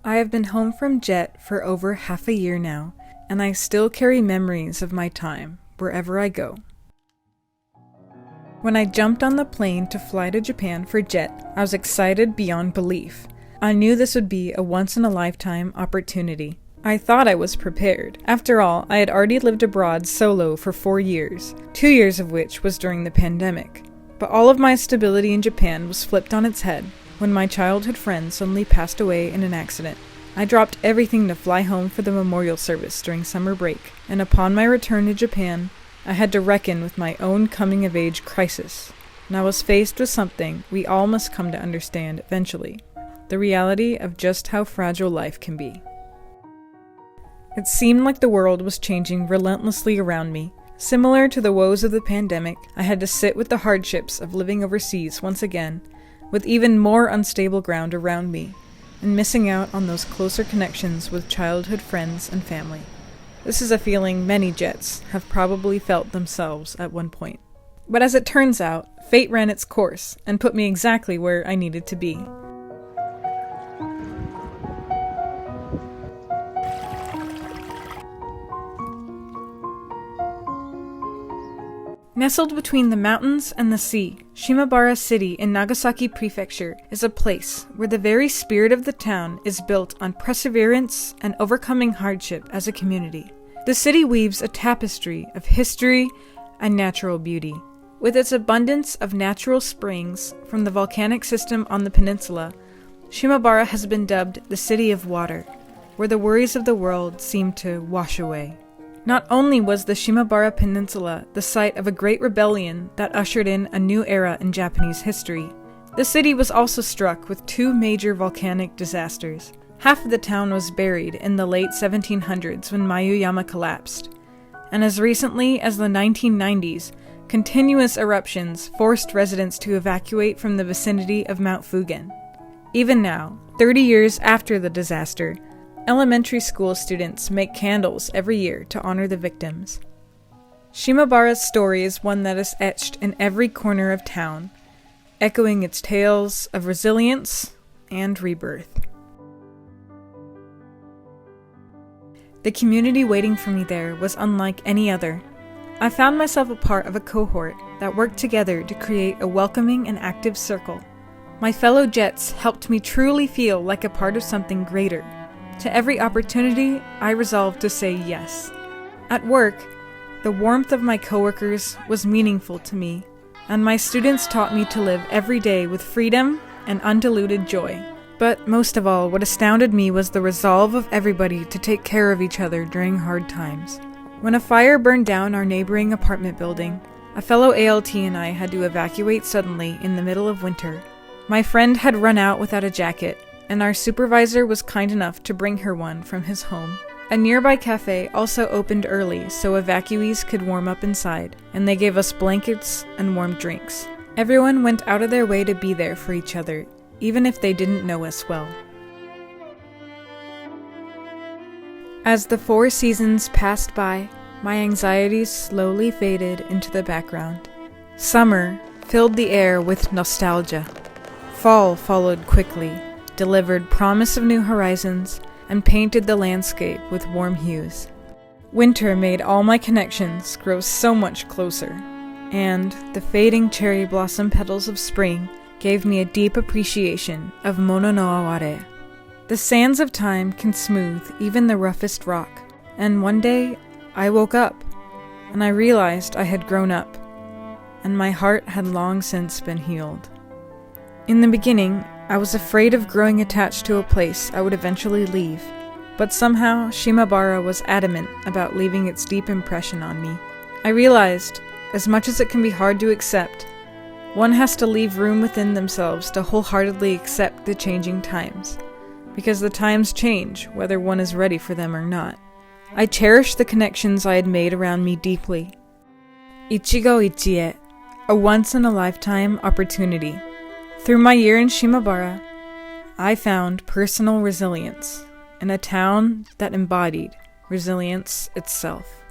I have been home from JET for over half a year now, and I still carry memories of my time wherever I go. When I jumped on the plane to fly to Japan for JET, I was excited beyond belief. I knew this would be a once-in-a-lifetime opportunity. I thought I was prepared. After all, I had already lived abroad solo for 4 years, 2 years of which was during the pandemic. But all of my stability in Japan was flipped on its head when my childhood friend suddenly passed away in an accident. I dropped everything to fly home for the memorial service during summer break, and upon my return to Japan, I had to reckon with my own coming-of-age crisis, and I was faced with something we all must come to understand eventually, the reality of just how fragile life can be. It seemed like the world was changing relentlessly around me. Similar to the woes of the pandemic, I had to sit with the hardships of living overseas once again, with even more unstable ground around me, and missing out on those closer connections with childhood friends and family. This is a feeling many Jets have probably felt themselves at one point. But as it turns out, fate ran its course and put me exactly where I needed to be. Nestled between the mountains and the sea, Shimabara City in Nagasaki Prefecture is a place where the very spirit of the town is built on perseverance and overcoming hardship as a community. The city weaves a tapestry of history and natural beauty. With its abundance of natural springs from the volcanic system on the peninsula, Shimabara has been dubbed the City of Water, where the worries of the world seem to wash away. Not only was the Shimabara Peninsula the site of a great rebellion that ushered in a new era in Japanese history, the city was also struck with 2 major volcanic disasters. Half of the town was buried in the late 1700s when Mayuyama collapsed, and as recently as the 1990s, continuous eruptions forced residents to evacuate from the vicinity of Mount Fugen. Even now, 30 years after the disaster, elementary school students make candles every year to honor the victims. Shimabara's story is one that is etched in every corner of town, echoing its tales of resilience and rebirth. The community waiting for me there was unlike any other. I found myself a part of a cohort that worked together to create a welcoming and active circle. My fellow Jets helped me truly feel like a part of something greater. To every opportunity, I resolved to say yes. At work, the warmth of my coworkers was meaningful to me, and my students taught me to live every day with freedom and undiluted joy. But most of all, what astounded me was the resolve of everybody to take care of each other during hard times. When a fire burned down our neighboring apartment building, a fellow ALT and I had to evacuate suddenly in the middle of winter. My friend had run out without a jacket, and our supervisor was kind enough to bring her one from his home. A nearby cafe also opened early so evacuees could warm up inside, and they gave us blankets and warm drinks. Everyone went out of their way to be there for each other, even if they didn't know us well. As the 4 seasons passed by, my anxieties slowly faded into the background. Summer filled the air with nostalgia. Fall followed quickly, delivered promise of new horizons, and painted the landscape with warm hues. Winter made all my connections grow so much closer, and the fading cherry blossom petals of spring gave me a deep appreciation of Mono no Aware. The sands of time can smooth even the roughest rock, and one day I woke up, and I realized I had grown up, and my heart had long since been healed. In the beginning, I was afraid of growing attached to a place I would eventually leave, but somehow Shimabara was adamant about leaving its deep impression on me. I realized, as much as it can be hard to accept, one has to leave room within themselves to wholeheartedly accept the changing times, because the times change whether one is ready for them or not. I cherished the connections I had made around me deeply. Ichigo Ichie, a once-in-a-lifetime opportunity. Through my year in Shimabara, I found personal resilience in a town that embodied resilience itself.